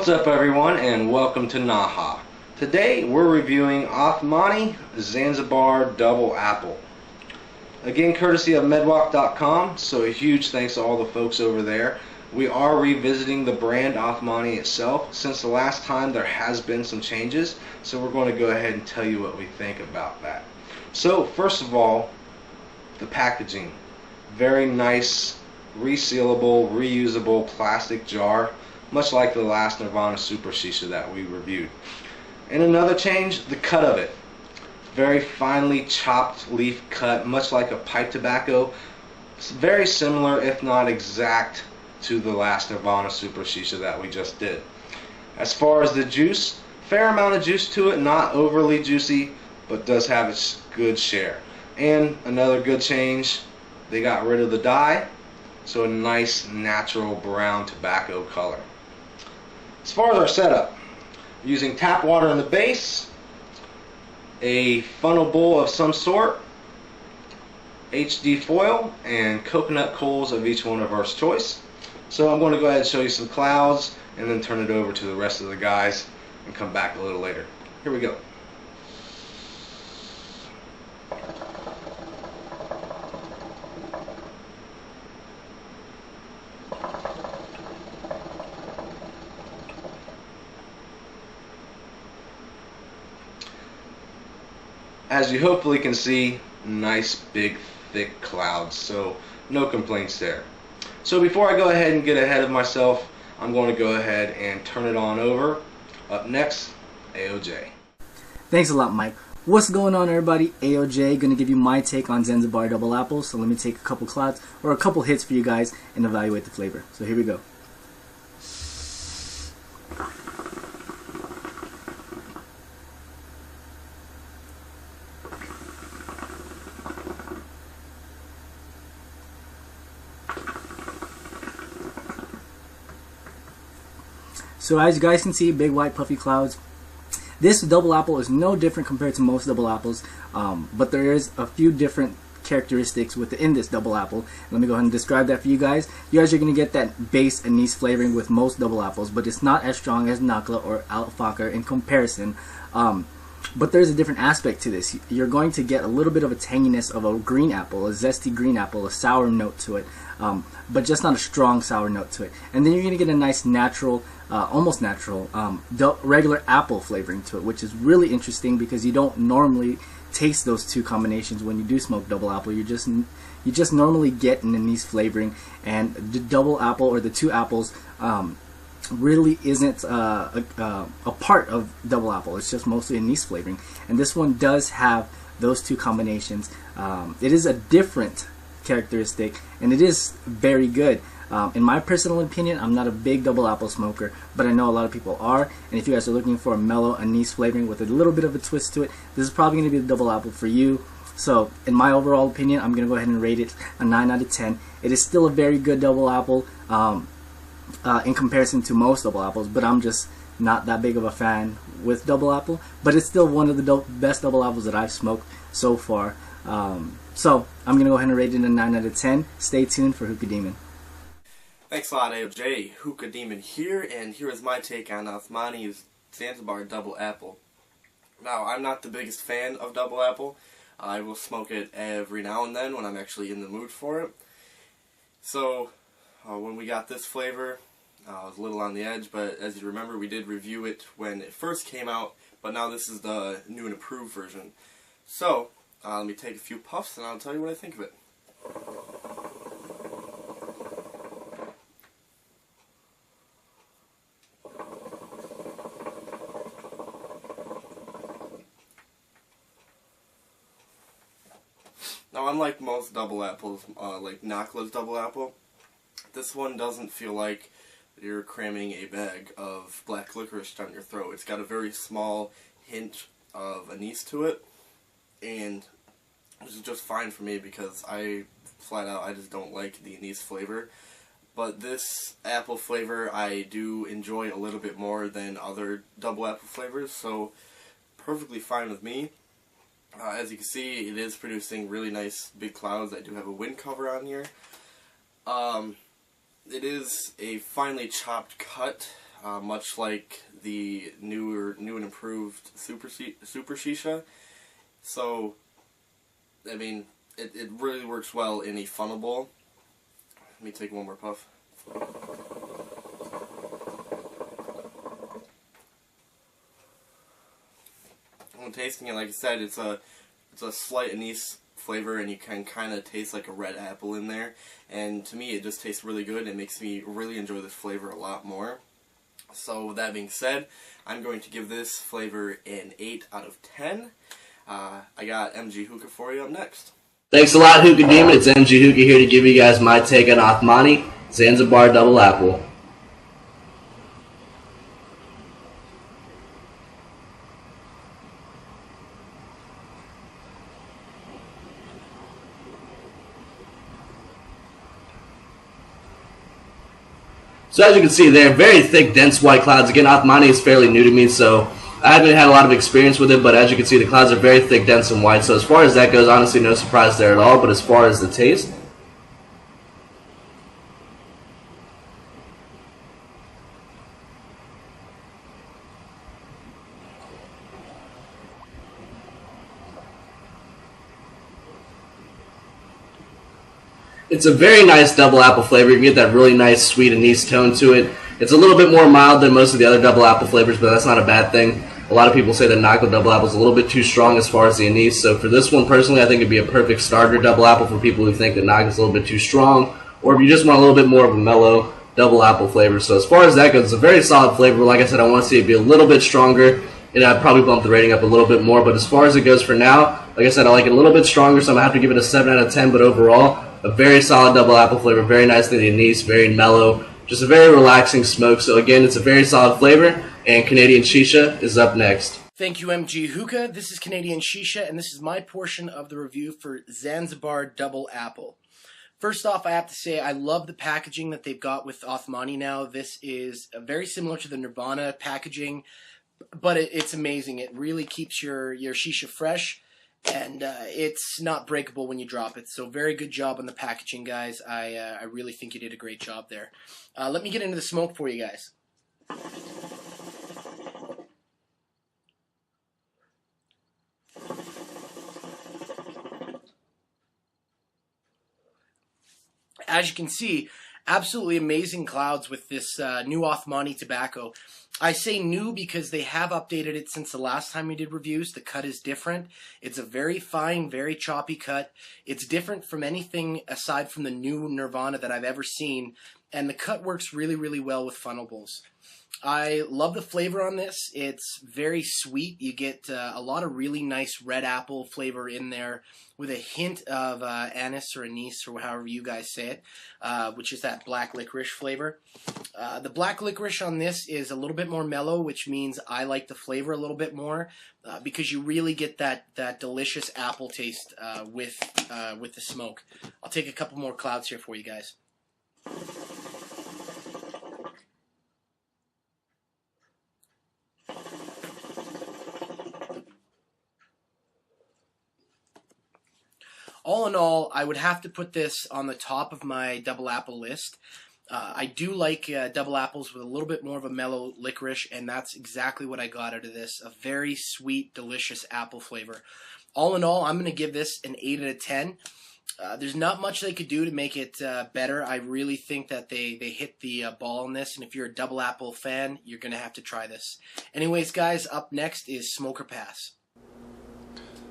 What's up everyone, and welcome to NAHA. Today we're reviewing Othmani Zanzibar Double Apple. Again, courtesy of medwalk.com, so a huge thanks to all the folks over there. We are revisiting the brand Othmani itself. Since the last time there has been some changes, so we're going to go ahead and tell you what we think about that. So first of all, the packaging. Very nice, resealable, reusable plastic jar, much like the last Nirvana Super Shisha that we reviewed. And another change, the cut of it. Very finely chopped leaf cut, much like a pipe tobacco. It's very similar, if not exact, to the last Nirvana Super Shisha that we just did. As far as the juice, fair amount of juice to it, not overly juicy, but does have its good share. And another good change, they got rid of the dye, so a nice natural brown tobacco color. As far as our setup, using tap water in the base, a funnel bowl of some sort, HD foil, and coconut coals of each one of our choice. So I'm going to go ahead and show you some clouds and then turn it over to the rest of the guys and come back a little later. Here we go. As you hopefully can see, nice big thick clouds, so no complaints there. So before I go ahead and get ahead of myself, I'm going to go ahead and turn it on over. Up next, AOJ. Thanks a lot, Mike. What's going on, everybody? AOJ, gonna give you my take on Zanzibar Double Apple. So let me take a couple clouds or a couple hits for you guys and evaluate the flavor. So here we go. So as you guys can see, big white puffy clouds. This double apple is no different compared to most double apples, but there is a few different characteristics within this double apple. Let me go ahead and describe that for you guys. You guys are going to get that base anise flavoring with most double apples, but it's not as strong as Nakla or Alfaka in comparison. But there's a different aspect to this. You're going to get a little bit of a tanginess of a green apple, a zesty green apple, a sour note to it, but just not a strong sour note to it. And then you're going to get a nice natural, almost natural, regular apple flavoring to it, which is really interesting because you don't normally taste those two combinations when you do smoke double apple. You just normally get an anise flavoring, and the double apple or the two apples really isn't a part of double apple. It's just mostly anise flavoring, and this one does have those two combinations. It is a different characteristic, and it is very good. In my personal opinion, I'm not a big double apple smoker, but I know a lot of people are, and if you guys are looking for a mellow anise flavoring with a little bit of a twist to it, this is probably going to be the double apple for you. So in my overall opinion, I'm going to go ahead and rate it a 9 out of 10. It is still a very good double apple in comparison to most double apples, but I'm just not that big of a fan with double apple. But it's still one of the best double apples that I've smoked so far. So I'm going to go ahead and rate it a 9 out of 10. Stay tuned for Hookah Demon. Thanks a lot, AOJ. Hookah Demon here, and here is my take on Othmani's Zanzibar Double Apple. Now, I'm not the biggest fan of double apple. I will smoke it every now and then when I'm actually in the mood for it. So, when we got this flavor, I was a little on the edge, but as you remember, we did review it when it first came out, but now this is the new and improved version. So, let me take a few puffs and I'll tell you what I think of it. Now, unlike most double apples, like Nakla's double apple, this one doesn't feel like you're cramming a bag of black licorice down your throat. It's got a very small hint of anise to it, and this is just fine for me because I just don't like the anise flavor. But this apple flavor I do enjoy a little bit more than other double apple flavors, so perfectly fine with me. As you can see, it is producing really nice big clouds. I do have a wind cover on here. It is a finely chopped cut. much like the new and improved Super Shisha. So, I mean, it really works well in a funnel bowl. Let me take one more puff. When tasting it, like I said, it's a slight anise flavor, and you can kind of taste like a red apple in there. And to me, it just tastes really good. It makes me really enjoy this flavor a lot more. So with that being said, I'm going to give this flavor an 8 out of 10. I got MG Hookah for you up next. Thanks a lot, Hookah Demon. It's MG Hookah here to give you guys my take on Othmani Zanzibar Double Apple. So as you can see, they're very thick, dense white clouds. Again, Othmani is fairly new to me, so I haven't had a lot of experience with it, but as you can see, the clouds are very thick, dense, and white. So as far as that goes, honestly, no surprise there at all. But as far as the taste, it's a very nice double apple flavor. You can get that really nice sweet anise tone to it. It's a little bit more mild than most of the other double apple flavors, but that's not a bad thing. A lot of people say that NAHA double apple is a little bit too strong as far as the anise. So for this one, personally, I think it'd be a perfect starter double apple for people who think that NAHA is a little bit too strong, or if you just want a little bit more of a mellow double apple flavor. So as far as that goes, it's a very solid flavor. Like I said, I want to see it be a little bit stronger, and I'd probably bump the rating up a little bit more. But as far as it goes for now, like I said, I like it a little bit stronger, so I'm going to have to give it a 7 out of 10. But overall, a very solid double apple flavor, very nice to the anise, very mellow, just a very relaxing smoke. So again, it's a very solid flavor, and Canadian Shisha is up next. Thank you, MG Hookah. This is Canadian Shisha, and this is my portion of the review for Zanzibar Double Apple. First off, I have to say I love the packaging that they've got with Othmani now. This is very similar to the Nirvana packaging, but it's amazing. It really keeps your shisha fresh, and it's not breakable when you drop it. So very good job on the packaging, guys. I really think you did a great job there. Let me get into the smoke for you guys. As you can see, absolutely amazing clouds with this new Othmani tobacco. I say new because they have updated it since the last time we did reviews. The cut is different. It's a very fine, very choppy cut. It's different from anything aside from the new Nirvana that I've ever seen, and the cut works really, really well with funnel bowls. I love the flavor on this. It's very sweet. You get a lot of really nice red apple flavor in there with a hint of anise or anise, or however you guys say it, which is that black licorice flavor. The black licorice on this is a little bit more mellow, which means I like the flavor a little bit more because you really get that delicious apple taste with the smoke. I'll take a couple more clouds here for you guys. All in all, I would have to put this on the top of my double apple list. I do like double apples with a little bit more of a mellow licorice, and that's exactly what I got out of this. A very sweet, delicious apple flavor. All in all, I'm going to give this an 8 out of 10. There's not much they could do to make it better. I really think that they hit the ball on this, and if you're a double apple fan, you're going to have to try this. Anyways, guys, up next is Smoker Pass.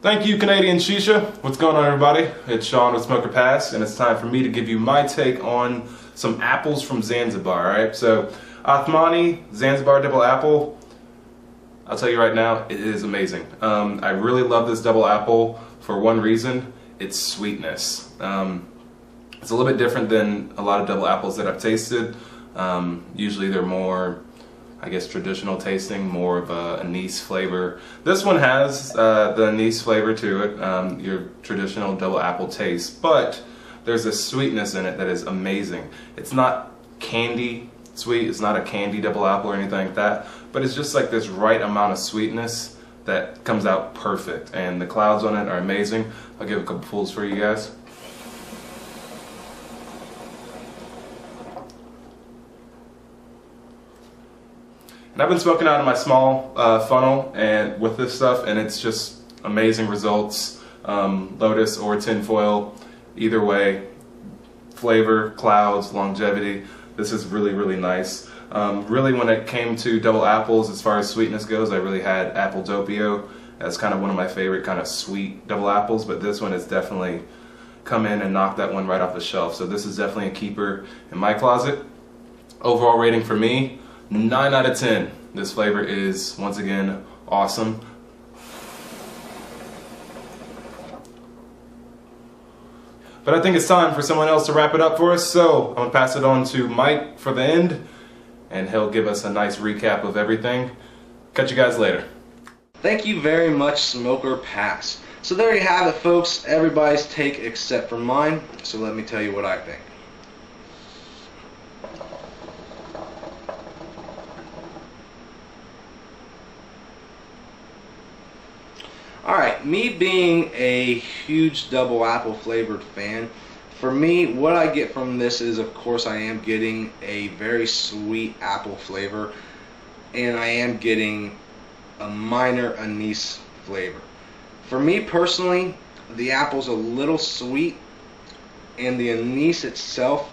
Thank you, Canadian Shisha. What's going on, everybody? It's Sean with Smoker Pass, and it's time for me to give you my take on some apples from Zanzibar. Alright, so Othmani Zanzibar Double Apple, I'll tell you right now, it is amazing. I really love this double apple for one reason: its sweetness. It's a little bit different than a lot of double apples that I've tasted. Usually they're more, I guess, traditional tasting, more of a anise flavor. This one has the anise flavor to it, your traditional double apple taste, but there's a sweetness in it that is amazing. It's not candy sweet, it's not a candy double apple or anything like that, but it's just like this right amount of sweetness that comes out perfect, and the clouds on it are amazing. I'll give a couple pulls for you guys. And I've been smoking out of my small funnel and with this stuff, and it's just amazing results. Lotus or tinfoil, either way, flavor, clouds, longevity. This is really, really nice. Really, when it came to double apples, as far as sweetness goes, I really had Apple Doppio as kind of one of my favorite kind of sweet double apples, but this one has definitely come in and knocked that one right off the shelf. So this is definitely a keeper in my closet. Overall rating for me, 9 out of 10. This flavor is, once again, awesome. But I think it's time for someone else to wrap it up for us, so I'm going to pass it on to Mike for the end, and he'll give us a nice recap of everything. Catch you guys later. Thank you very much, Smoker Pass. So there you have it, folks. Everybody's take except for mine. So let me tell you what I think. Alright, me being a huge double apple flavored fan, for me, what I get from this is, of course, I am getting a very sweet apple flavor, and I am getting a minor anise flavor. For me personally, the apple's a little sweet, and the anise itself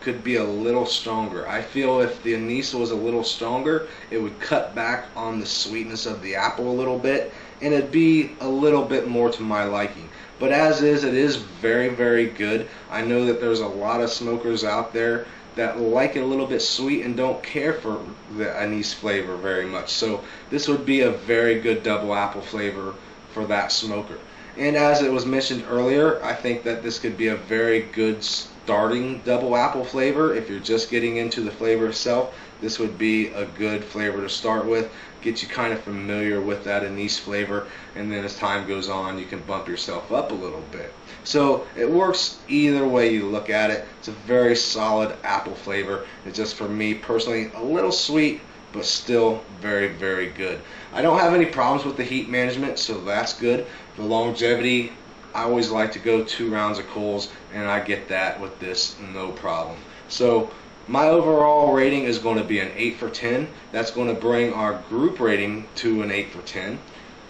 could be a little stronger. I feel if the anise was a little stronger, it would cut back on the sweetness of the apple a little bit, and it'd be a little bit more to my liking. But as is, it is very, very good. I know that there's a lot of smokers out there that like it a little bit sweet and don't care for the anise flavor very much. So this would be a very good double apple flavor for that smoker. And as it was mentioned earlier, I think that this could be a very good starting double apple flavor. If you're just getting into the flavor itself, this would be a good flavor to start with. Get you kind of familiar with that anise flavor, and then as time goes on, you can bump yourself up a little bit. So it works either way you look at it. It's a very solid apple flavor. It's just, for me personally, a little sweet, but still very, very good. I don't have any problems with the heat management, so that's good. The longevity, I always like to go 2 rounds of coals, and I get that with this, no problem. So my overall rating is going to be an 8 for 10. That's going to bring our group rating to an 8 for 10.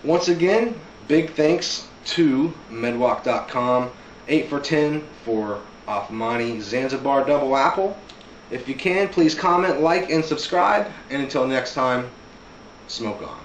Once again, big thanks to Medwalk.com. 8 for 10 for Othmani Zanzibar Double Apple. If you can, please comment, like, and subscribe. And until next time, smoke on.